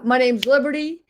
My name's Liberty,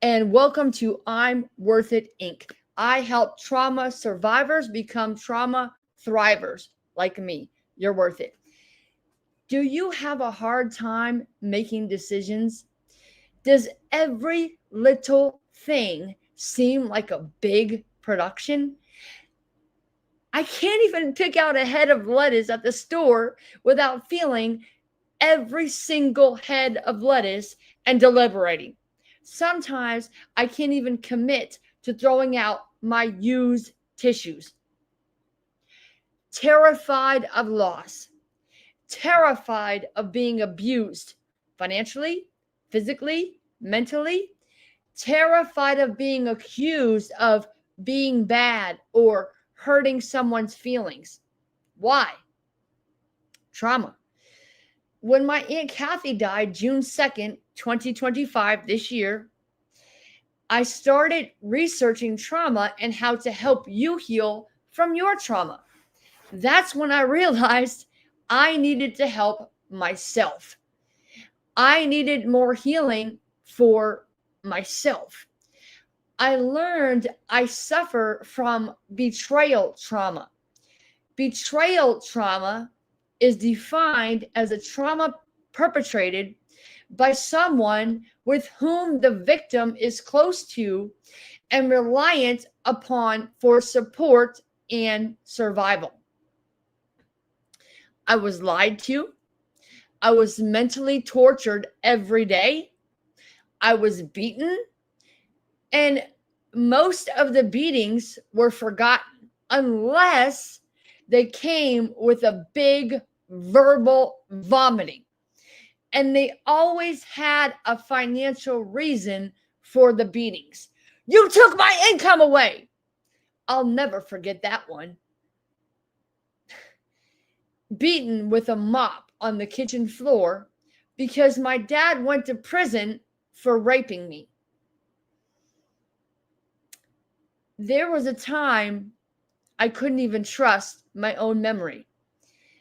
and welcome to I'm Worth It Inc. I help trauma survivors become trauma thrivers like me. You're worth it. Do you have a hard time making decisions? Does every little thing seem like a big production? I can't even pick out a head of lettuce at the store without feeling every single head of lettuce and deliberating. Sometimes I can't even commit to throwing out my used tissues. Terrified of loss, terrified of being abused financially, physically, mentally, terrified of being accused of being bad or hurting someone's feelings. Why? Trauma. When my Aunt Kathy died June 2nd, 2025, this year, I started researching trauma and how to help you heal from your trauma. That's when I realized I needed to help myself. I needed more healing for myself. I learned I suffer from betrayal trauma. Betrayal trauma is defined as a trauma perpetrated by someone with whom the victim is close to and reliant upon for support and survival. I was lied to. I was mentally tortured every day. I was beaten. And most of the beatings were forgotten unless they came with a big verbal vomiting. And they always had a financial reason for the beatings. You took my income away. I'll never forget that one. Beaten with a mop on the kitchen floor because my dad went to prison for raping me. There was a time I couldn't even trust my own memory.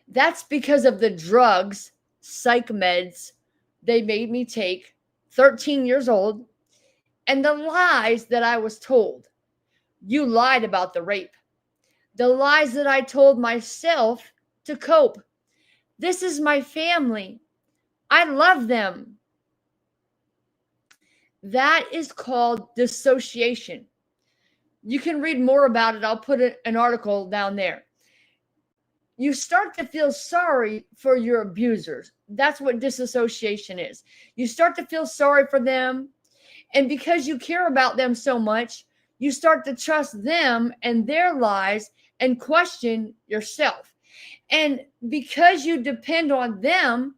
That's because of the drugs, psych meds they made me take, 13 years old, and the lies that I was told. You lied about the rape. The lies that I told myself to cope. This is my family. I love them. That is called dissociation. You can read more about it. I'll put an article down there. You start to feel sorry for your abusers. That's what disassociation is. You start to feel sorry for them. And because you care about them so much, you start to trust them and their lies and question yourself. And because you depend on them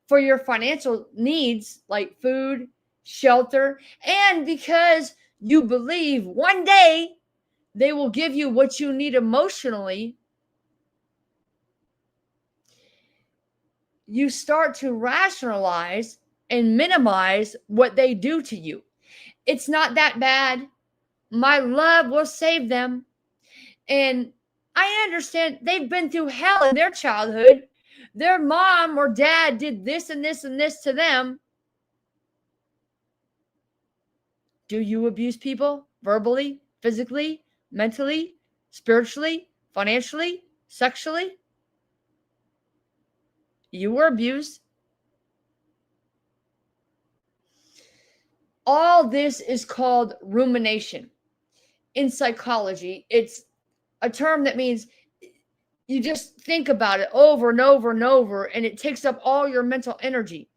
for your financial needs like food, shelter, and because you believe one day they will give you what you need emotionally, you start to rationalize and minimize what they do to you. It's not that bad. My love will save them. And I understand they've been through hell in their childhood. Their mom or dad did this and this and this to them. Do you abuse people verbally, physically, mentally, spiritually, financially, sexually? You were abused. All this is called rumination. In psychology, it's a term that means you just think about it over and over and over, and it takes up all your mental energy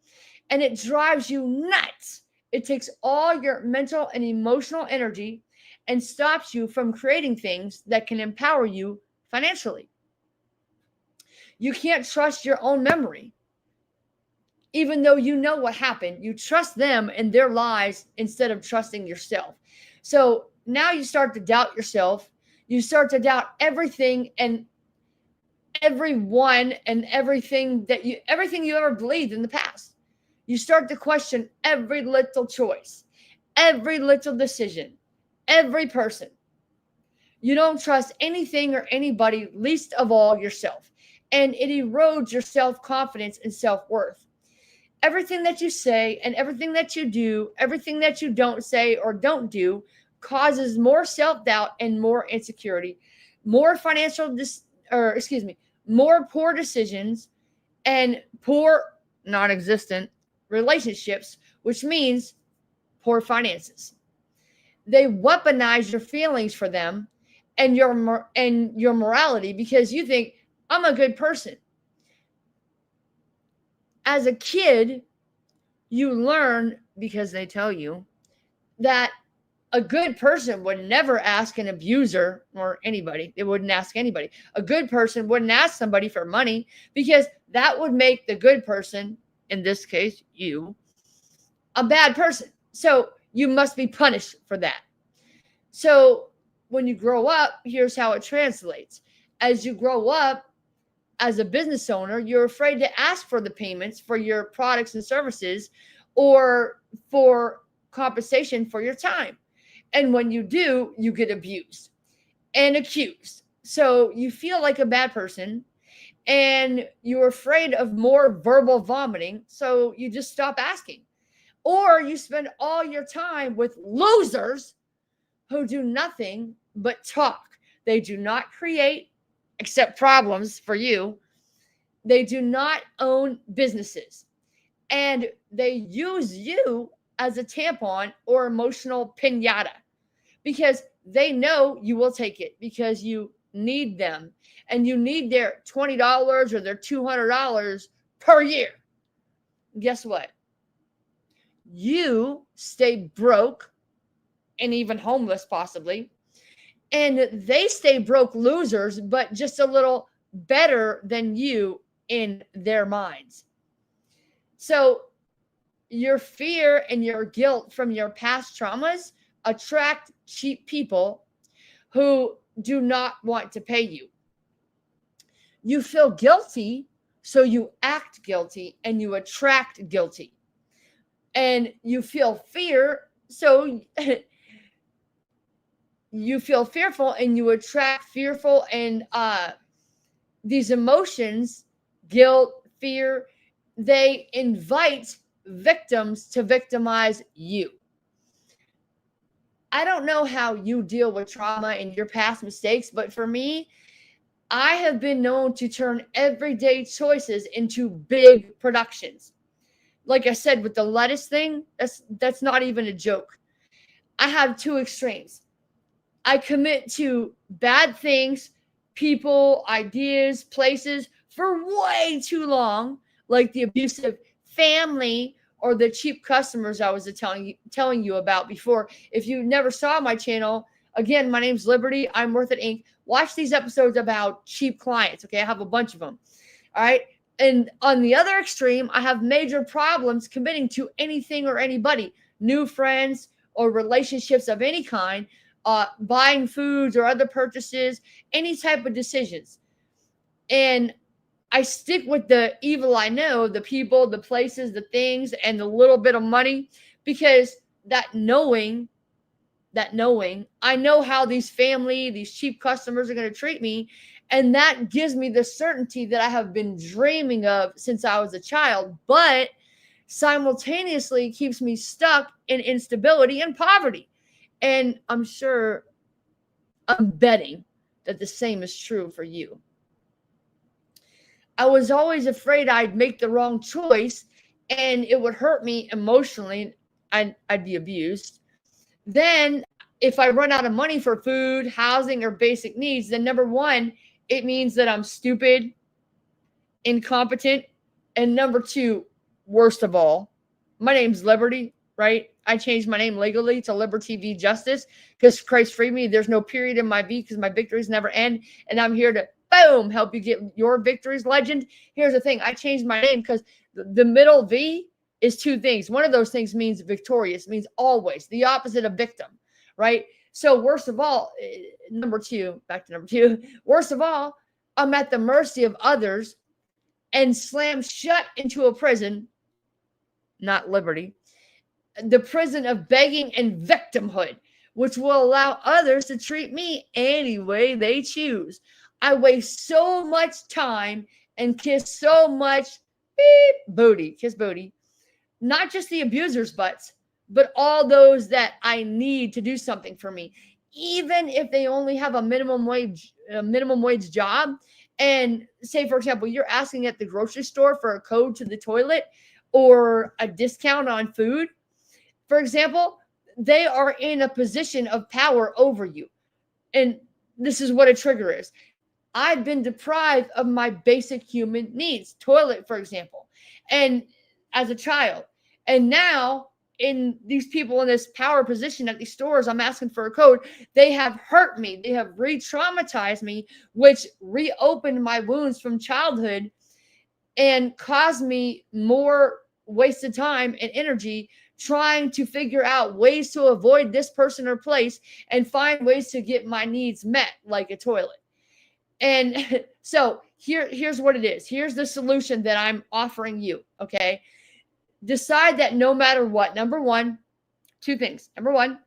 and it drives you nuts. It takes all your mental and emotional energy and stops you from creating things that can empower you financially. You can't trust your own memory. Even though you know what happened, you trust them and their lies instead of trusting yourself. So now you start to doubt yourself. You start to doubt everything and everyone and everything you ever believed in the past. You start to question every little choice, every little decision, every person. You don't trust anything or anybody, least of all yourself. And it erodes your self-confidence and self-worth. everything that you say and everything that you do, everything that you don't say or don't do, causes more self-doubt and more insecurity, more more poor decisions and poor non-existent relationships, which means poor finances. They weaponize your feelings for them and your morality because you think I'm a good person. As a kid, you learn because they tell you that a good person would never ask an abuser or anybody. They wouldn't ask anybody. A good person wouldn't ask somebody for money because that would make the good person, in this case, you, a bad person. So you must be punished for that. So when you grow up, here's how it translates. As you grow up as a business owner, you're afraid to ask for the payments for your products and services or for compensation for your time. And when you do, you get abused and accused. So you feel like a bad person and you're afraid of more verbal vomiting. So you just stop asking. Or you spend all your time with losers who do nothing but talk. They do not create, except problems for you. They do not own businesses. And they use you as a tampon or emotional pinata because they know you will take it because you need them and you need their $20 or their $200 per year. Guess what? You stay broke and even homeless, possibly. And they stay broke losers, but just a little better than you in their minds. So your fear and your guilt from your past traumas attract cheap people who do not want to pay you. You feel guilty, so you act guilty and you attract guilty. And you feel fear, so you feel fearful and you attract fearful and these emotions, guilt, fear, they invite victims to victimize you. I don't know how you deal with trauma and your past mistakes, but for me, I have been known to turn everyday choices into big productions. Like I said with the lettuce thing, that's not even a joke. I have two extremes. I commit to bad things, people, ideas, places for way too long, like the abusive family or the cheap customers I was telling you about before. If you never saw my channel, again, my name's Liberty. I'm Worth It Inc. Watch these episodes about cheap clients. Okay, I have a bunch of them. All right. And on the other extreme, I have major problems committing to anything or anybody, new friends or relationships of any kind, buying foods or other purchases, any type of decisions. And I stick with the evil I know, the people, the places, the things, and the little bit of money, because that knowing, I know how these cheap customers are going to treat me. And that gives me the certainty that I have been dreaming of since I was a child, but simultaneously keeps me stuck in instability and poverty. And I'm betting that the same is true for you. I was always afraid I'd make the wrong choice and it would hurt me emotionally. I'd be abused. Then if I run out of money for food, housing, or basic needs, then number one, it means that I'm stupid, incompetent. And number two, worst of all, my name's Liberty, right? I changed my name legally to Liberty V Justice because Christ freed me. There's no period in my V because my victories never end. And I'm here to, boom, help you get your victories, legend. Here's the thing. I changed my name because the middle V is two things. One of those things means victorious, means always, the opposite of victim, right? So worst of all, back to number two, worst of all, I'm at the mercy of others and slammed shut into a prison, not liberty, the prison of begging and victimhood, which will allow others to treat me any way they choose. I waste so much time and kiss so much kiss booty, not just the abuser's butts, but all those that I need to do something for me, even if they only have a minimum wage job. And say, for example, you're asking at the grocery store for a code to the toilet or a discount on food, for example, they are in a position of power over you. And this is what a trigger is. I've been deprived of my basic human needs, toilet, for example, and as a child. And now, in these people in this power position at these stores, I'm asking for a code. They have hurt me. They have re traumatized me, which reopened my wounds from childhood and caused me more wasted time and energy trying to figure out ways to avoid this person or place and find ways to get my needs met, like a toilet. And so here's what it is. Here's the solution that I'm offering you. Okay. Decide that no matter what, number one, two things. Number one,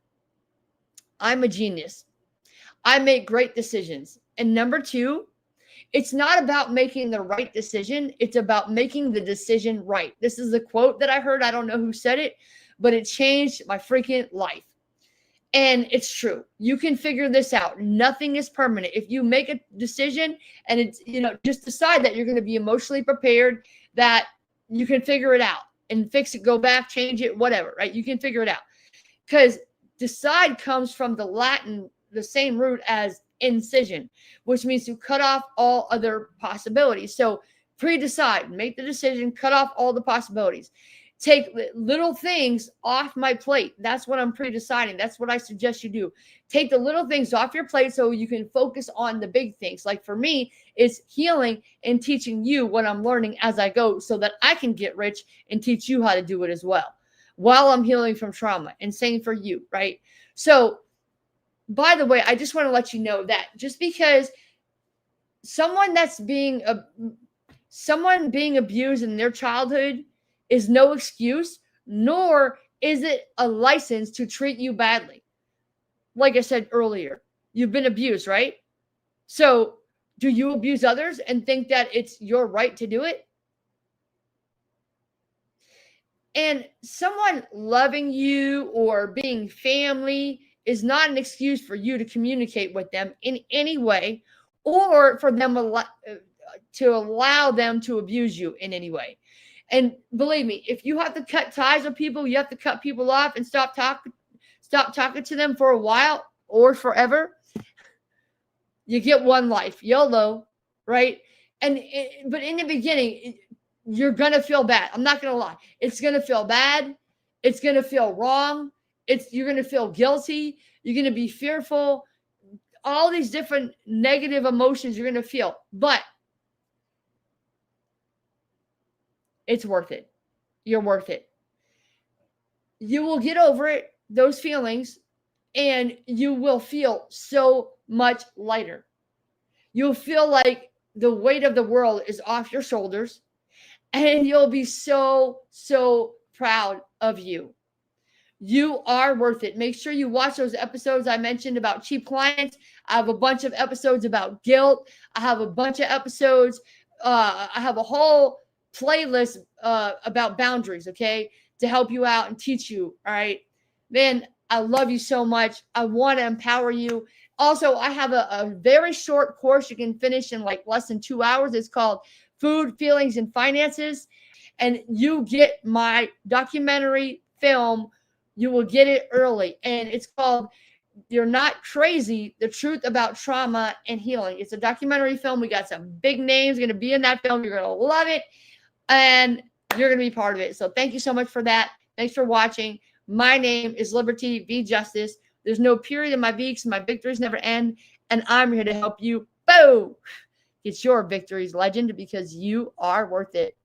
I'm a genius. I make great decisions. And number two, it's not about making the right decision. It's about making the decision right. This is a quote that I heard. I don't know who said it, but it changed my freaking life. And it's true. You can figure this out. Nothing is permanent. If you make a decision and it's, just decide that you're going to be emotionally prepared, that you can figure it out and fix it, go back, change it, whatever, right? You can figure it out. Because decide comes from the Latin, the same root as incision, which means to cut off all other possibilities. So pre-decide, make the decision, cut off all the possibilities. Take little things off my plate. That's what I'm pre-deciding. That's what I suggest you do. Take the little things off your plate so you can focus on the big things. Like for me, it's healing and teaching you what I'm learning as I go so that I can get rich and teach you how to do it as well while I'm healing from trauma. And same for you, right? So, by the way, I just want to let you know that just because someone being abused in their childhood is no excuse, nor is it a license to treat you badly. Like I said earlier, you've been abused, right? So do you abuse others and think that it's your right to do it? And someone loving you or being family is not an excuse for you to communicate with them in any way or for them to allow them to abuse you in any way. And believe me, if you have to cut ties with people, you have to cut people off and stop talking to them for a while or forever. You get one life, YOLO, right? But in the beginning, you're gonna feel bad. I'm not gonna lie. It's gonna feel bad. It's gonna feel wrong. You're gonna feel guilty. You're gonna be fearful. All these different negative emotions you're gonna feel, but it's worth it. You're worth it. You will get over it, those feelings, and you will feel so much lighter. You'll feel like the weight of the world is off your shoulders, and you'll be so, so proud of you. You are worth it. Make sure you watch those episodes I mentioned about cheap clients. I have a bunch of episodes about guilt. I have a bunch of episodes. I have a whole playlist about boundaries, okay, to help you out and teach you. All right, man, I love you so much. I want to empower you. Also, I have a very short course you can finish in like less than 2 hours. It's called Food, Feelings, and Finances. And you get my documentary film. You will get it early. And it's called You're Not Crazy, The Truth About Trauma and Healing. It's a documentary film. We got some big names going to be in that film. You're going to love it. And you're going to be part of it. So thank you so much for that. Thanks for watching. My name is Liberty V Justice. There's no period in my V because my victories never end. And I'm here to help you. Boom! Get your victories, legend, because you are worth it.